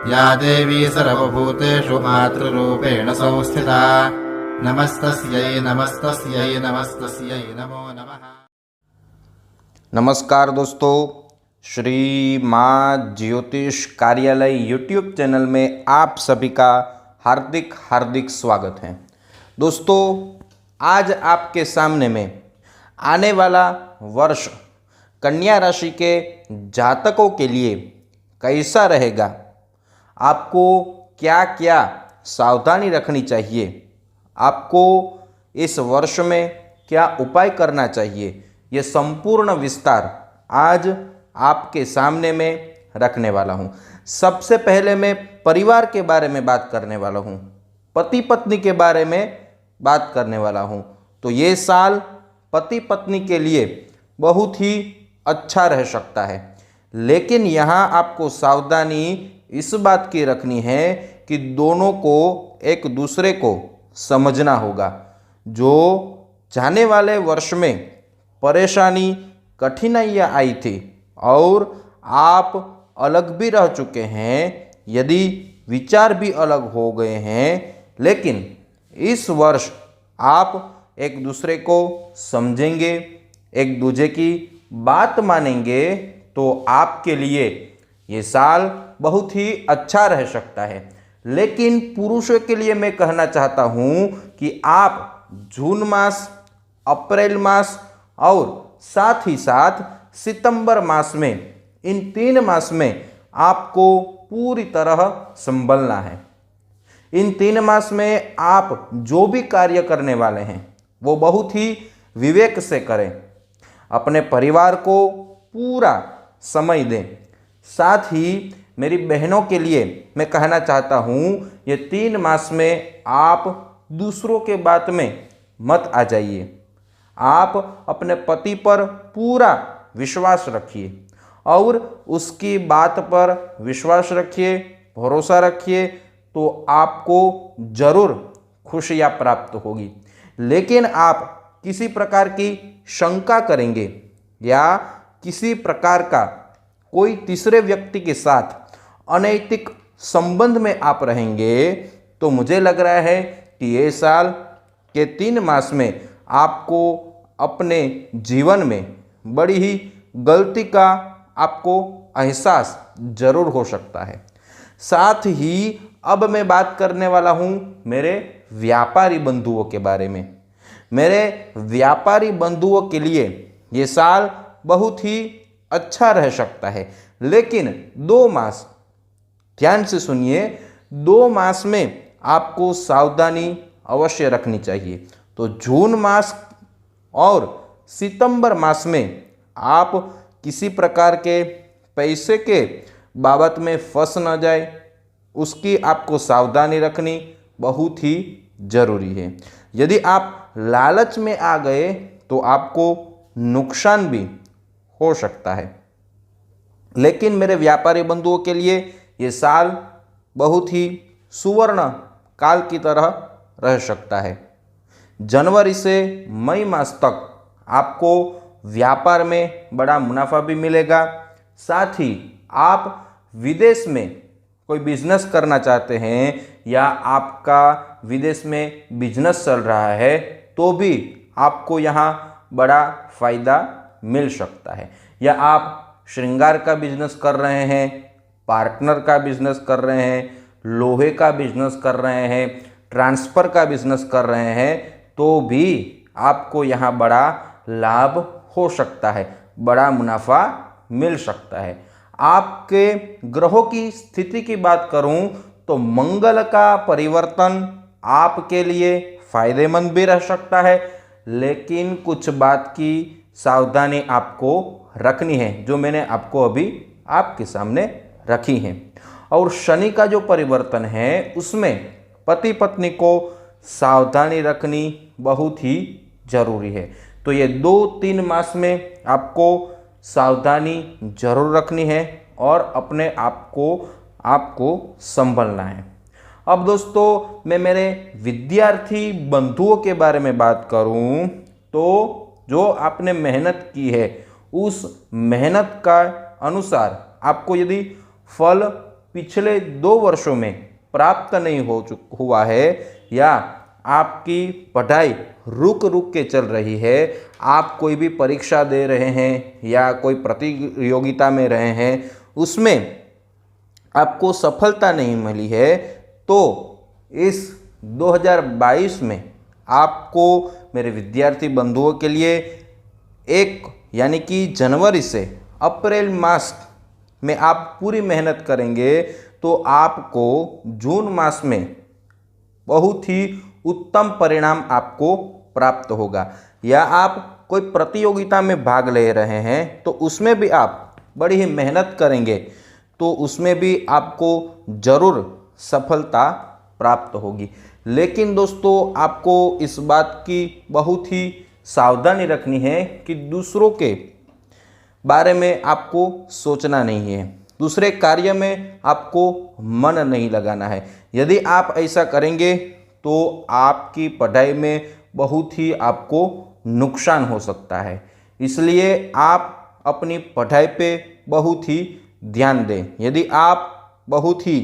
या देवी सर्वभूतेषु मातृरूपेण संस्थिता। नमस्तस्यै नमस्तस्यै नमस्तस्यै नमो नमः। नमस्कार दोस्तों, श्री माँ ज्योतिष कार्यालय यूट्यूब चैनल में आप सभी का हार्दिक हार्दिक स्वागत है। दोस्तों, आज आपके सामने में आने वाला वर्ष कन्या राशि के जातकों के लिए कैसा रहेगा, आपको क्या क्या सावधानी रखनी चाहिए, आपको इस वर्ष में क्या उपाय करना चाहिए, ये संपूर्ण विस्तार आज आपके सामने में रखने वाला हूँ। सबसे पहले मैं परिवार के बारे में बात करने वाला हूँ, पति पत्नी के बारे में बात करने वाला हूँ। तो ये साल पति पत्नी के लिए बहुत ही अच्छा रह सकता है, लेकिन यहाँ आपको सावधानी इस बात की रखनी है कि दोनों को एक दूसरे को समझना होगा। जो जाने वाले वर्ष में परेशानी कठिनाइयाँ आई थी और आप अलग भी रह चुके हैं, यदि विचार भी अलग हो गए हैं, लेकिन इस वर्ष आप एक दूसरे को समझेंगे, एक दूसरे की बात मानेंगे, तो आपके लिए ये साल बहुत ही अच्छा रह सकता है। लेकिन पुरुषों के लिए मैं कहना चाहता हूँ कि आप जून मास, अप्रैल मास और साथ ही साथ सितंबर मास में, इन 3 मास में आपको पूरी तरह संभलना है। इन 3 मास में आप जो भी कार्य करने वाले हैं वो बहुत ही विवेक से करें, अपने परिवार को पूरा समय दें। साथ ही मेरी बहनों के लिए मैं कहना चाहता हूँ, ये 3 मास में आप दूसरों के बात में मत आ जाइए। आप अपने पति पर पूरा विश्वास रखिए और उसकी बात पर विश्वास रखिए, भरोसा रखिए, तो आपको ज़रूर खुशियाँ प्राप्त होगी। लेकिन आप किसी प्रकार की शंका करेंगे या किसी प्रकार का कोई तीसरे व्यक्ति के साथ अनैतिक संबंध में आप रहेंगे, तो मुझे लग रहा है कि ये साल के 3 मास में आपको अपने जीवन में बड़ी ही गलती का आपको एहसास जरूर हो सकता है। साथ ही अब मैं बात करने वाला हूँ मेरे व्यापारी बंधुओं के बारे में। मेरे व्यापारी बंधुओं के लिए ये साल बहुत ही अच्छा रह सकता है, लेकिन 2 मास ध्यान से सुनिए, 2 मास में आपको सावधानी अवश्य रखनी चाहिए। तो जून मास और सितंबर मास में आप किसी प्रकार के पैसे के बाबत में फंस न जाए, उसकी आपको सावधानी रखनी बहुत ही ज़रूरी है। यदि आप लालच में आ गए तो आपको नुकसान भी हो सकता है। लेकिन मेरे व्यापारी बंधुओं के लिए ये साल बहुत ही सुवर्ण काल की तरह रह सकता है। जनवरी से मई मास तक आपको व्यापार में बड़ा मुनाफा भी मिलेगा। साथ ही आप विदेश में कोई बिजनेस करना चाहते हैं या आपका विदेश में बिजनेस चल रहा है, तो भी आपको यहाँ बड़ा फ़ायदा मिल सकता है। या आप श्रृंगार का बिजनेस कर रहे हैं, पार्टनर का बिजनेस कर रहे हैं, लोहे का बिजनेस कर रहे हैं, ट्रांसफ़र का बिजनेस कर रहे हैं, तो भी आपको यहाँ बड़ा लाभ हो सकता है, बड़ा मुनाफा मिल सकता है। आपके ग्रहों की स्थिति की बात करूं तो मंगल का परिवर्तन आपके लिए फायदेमंद भी रह सकता है, लेकिन कुछ बात की सावधानी आपको रखनी है, जो मैंने आपको अभी आपके सामने रखी हैं। और शनि का जो परिवर्तन है उसमें पति पत्नी को सावधानी रखनी बहुत ही ज़रूरी है। तो ये 2-3 मास में आपको सावधानी जरूर रखनी है और अपने आपको संभलना है। अब दोस्तों, मैं मेरे विद्यार्थी बंधुओं के बारे में बात करूं तो जो आपने मेहनत की है उस मेहनत का अनुसार आपको यदि फल पिछले 2 वर्षों में प्राप्त नहीं हुआ है, या आपकी पढ़ाई रुक रुक के चल रही है, आप कोई भी परीक्षा दे रहे हैं या कोई प्रतियोगिता में रहे हैं, उसमें आपको सफलता नहीं मिली है, तो इस 2022 में आपको मेरे विद्यार्थी बंधुओं के लिए यानी कि जनवरी से अप्रैल मास में आप पूरी मेहनत करेंगे तो आपको जून मास में बहुत ही उत्तम परिणाम आपको प्राप्त होगा। या आप कोई प्रतियोगिता में भाग ले रहे हैं तो उसमें भी आप बड़ी ही मेहनत करेंगे तो उसमें भी आपको ज़रूर सफलता प्राप्त होगी। लेकिन दोस्तों, आपको इस बात की बहुत ही सावधानी रखनी है कि दूसरों के बारे में आपको सोचना नहीं है, दूसरे कार्य में आपको मन नहीं लगाना है। यदि आप ऐसा करेंगे तो आपकी पढ़ाई में बहुत ही आपको नुकसान हो सकता है। इसलिए आप अपनी पढ़ाई पे बहुत ही ध्यान दें। यदि आप बहुत ही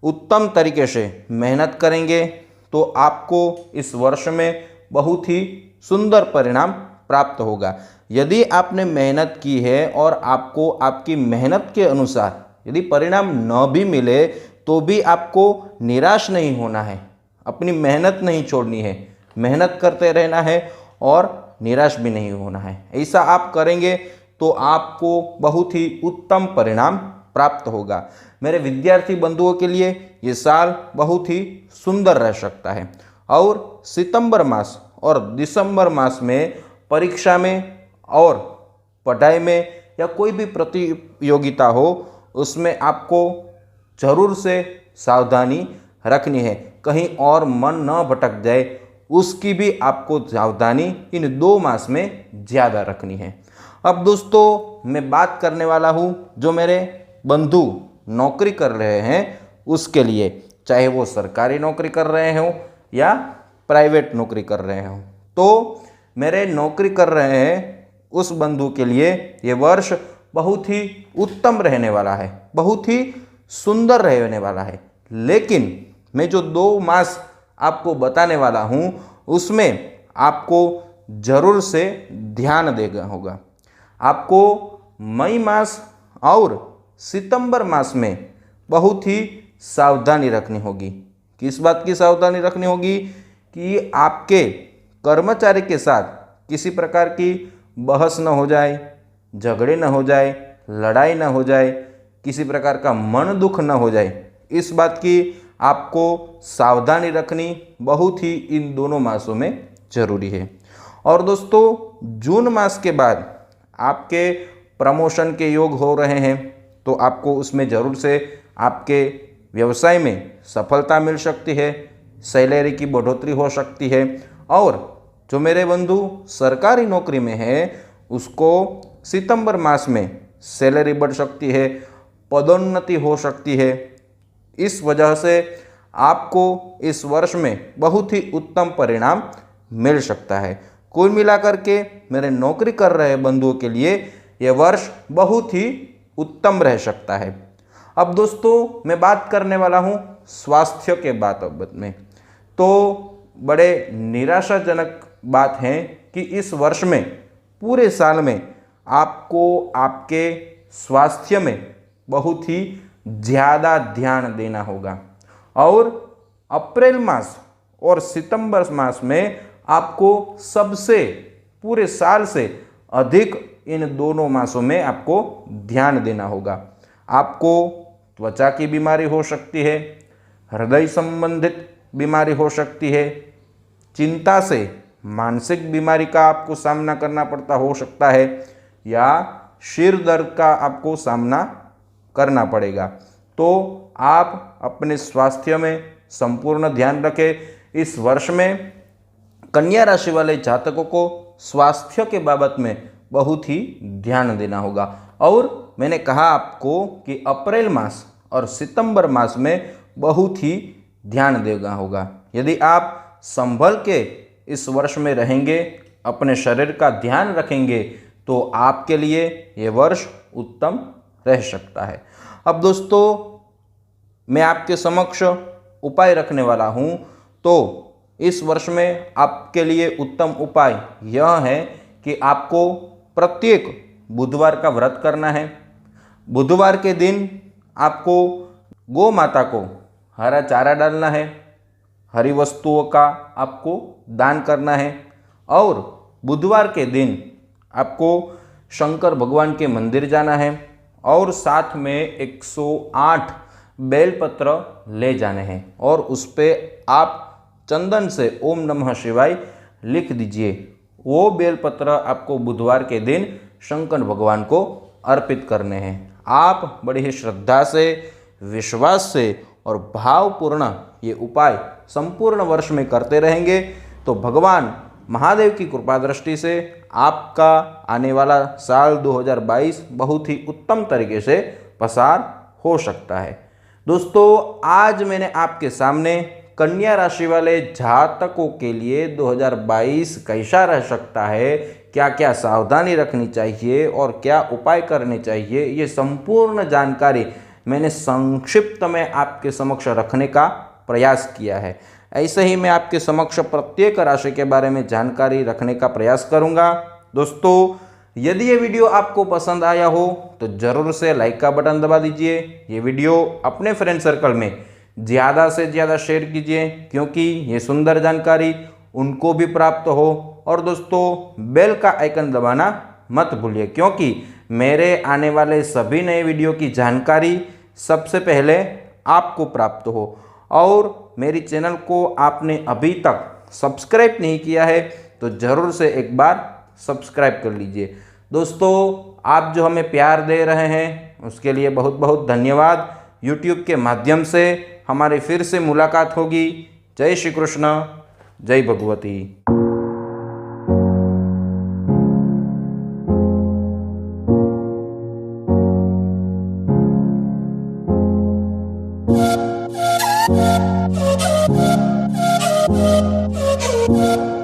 उत्तम तरीके से मेहनत करेंगे तो आपको इस वर्ष में बहुत ही सुंदर परिणाम प्राप्त होगा। यदि आपने मेहनत की है और आपको आपकी मेहनत के अनुसार यदि परिणाम न भी मिले तो भी आपको निराश नहीं होना है, अपनी मेहनत नहीं छोड़नी है, मेहनत करते रहना है और निराश भी नहीं होना है। ऐसा आप करेंगे तो आपको बहुत ही उत्तम परिणाम प्राप्त होगा। मेरे विद्यार्थी बंधुओं के लिए ये साल बहुत ही सुंदर रह सकता है। और सितंबर मास और दिसंबर मास में परीक्षा में और पढ़ाई में या कोई भी प्रतियोगिता हो उसमें आपको ज़रूर से सावधानी रखनी है, कहीं और मन न भटक जाए, उसकी भी आपको सावधानी इन 2 मास में ज़्यादा रखनी है। अब दोस्तों, मैं बात करने वाला हूँ जो मेरे बंधु नौकरी कर रहे हैं उसके लिए, चाहे वो सरकारी नौकरी कर रहे हों या प्राइवेट नौकरी कर रहे हों। तो मेरे नौकरी कर रहे हैं उस बंधु के लिए ये वर्ष बहुत ही उत्तम रहने वाला है, बहुत ही सुंदर रहने वाला है। लेकिन मैं जो 2 मास आपको बताने वाला हूँ उसमें आपको ज़रूर से ध्यान देना होगा। आपको मई मास और सितंबर मास में बहुत ही सावधानी रखनी होगी। किस बात की सावधानी रखनी होगी? कि आपके कर्मचारी के साथ किसी प्रकार की बहस न हो जाए, झगड़े न हो जाए, लड़ाई न हो जाए, किसी प्रकार का मन दुख न हो जाए। इस बात की आपको सावधानी रखनी बहुत ही इन दोनों मासों में ज़रूरी है। और दोस्तों, जून मास के बाद आपके प्रमोशन के योग हो रहे हैं तो आपको उसमें ज़रूर से आपके व्यवसाय में सफलता मिल सकती है, सैलरी की बढ़ोतरी हो सकती है। और जो मेरे बंधु सरकारी नौकरी में है उसको सितंबर मास में सैलरी बढ़ सकती है, पदोन्नति हो सकती है। इस वजह से आपको इस वर्ष में बहुत ही उत्तम परिणाम मिल सकता है। कुल मिलाकर के मेरे नौकरी कर रहे बंधुओं के लिए यह वर्ष बहुत ही उत्तम रह सकता है। अब दोस्तों, मैं बात करने वाला हूँ स्वास्थ्य के बाबत में। तो बड़े निराशाजनक बात है कि इस वर्ष में पूरे साल में आपको आपके स्वास्थ्य में बहुत ही ज़्यादा ध्यान देना होगा। और अप्रैल मास और सितंबर मास में आपको सबसे पूरे साल से अधिक इन दोनों मासों में आपको ध्यान देना होगा। आपको त्वचा की बीमारी हो सकती है, हृदय संबंधित बीमारी हो सकती है, चिंता से मानसिक बीमारी का आपको सामना करना पड़ता हो सकता है, या सिर दर्द का आपको सामना करना पड़ेगा। तो आप अपने स्वास्थ्य में संपूर्ण ध्यान रखें। इस वर्ष में कन्या राशि वाले जातकों को स्वास्थ्य के बाबत में बहुत ही ध्यान देना होगा। और मैंने कहा आपको कि अप्रैल मास और सितंबर मास में बहुत ही ध्यान देना होगा। यदि आप संभल के इस वर्ष में रहेंगे, अपने शरीर का ध्यान रखेंगे, तो आपके लिए ये वर्ष उत्तम रह सकता है। अब दोस्तों, मैं आपके समक्ष उपाय रखने वाला हूँ। तो इस वर्ष में आपके लिए उत्तम उपाय यह है कि आपको प्रत्येक बुधवार का व्रत करना है। बुधवार के दिन आपको गौ माता को हरा चारा डालना है, हरी वस्तुओं का आपको दान करना है और बुधवार के दिन आपको शंकर भगवान के मंदिर जाना है और साथ में 108 बेलपत्र ले जाने हैं और उस पर आप चंदन से ओम नमः शिवाय लिख दीजिए। वो बेलपत्र आपको बुधवार के दिन शंकर भगवान को अर्पित करने हैं। आप बड़ी ही श्रद्धा से, विश्वास से और भावपूर्ण ये उपाय संपूर्ण वर्ष में करते रहेंगे तो भगवान महादेव की कृपा दृष्टि से आपका आने वाला साल 2022 बहुत ही उत्तम तरीके से पसार हो सकता है। दोस्तों, आज मैंने आपके सामने कन्या राशि वाले जातकों के लिए 2022 कैसा रह सकता है, क्या क्या सावधानी रखनी चाहिए और क्या उपाय करने चाहिए, ये संपूर्ण जानकारी मैंने संक्षिप्त में आपके समक्ष रखने का प्रयास किया है। ऐसे ही मैं आपके समक्ष प्रत्येक राशि के बारे में जानकारी रखने का प्रयास करूंगा। दोस्तों, यदि ये वीडियो आपको पसंद आया हो तो ज़रूर से लाइक का बटन दबा दीजिए। ये वीडियो अपने फ्रेंड सर्कल में ज़्यादा से ज़्यादा शेयर कीजिए क्योंकि ये सुंदर जानकारी उनको भी प्राप्त हो। और दोस्तों, बेल का आइकन दबाना मत भूलिए क्योंकि मेरे आने वाले सभी नए वीडियो की जानकारी सबसे पहले आपको प्राप्त हो। और मेरी चैनल को आपने अभी तक सब्सक्राइब नहीं किया है तो ज़रूर से एक बार सब्सक्राइब कर लीजिए। दोस्तों, आप जो हमें प्यार दे रहे हैं उसके लिए बहुत बहुत धन्यवाद। YouTube के माध्यम से हमारी फिर से मुलाकात होगी। जय श्री कृष्ण, जय भगवती। Thank you.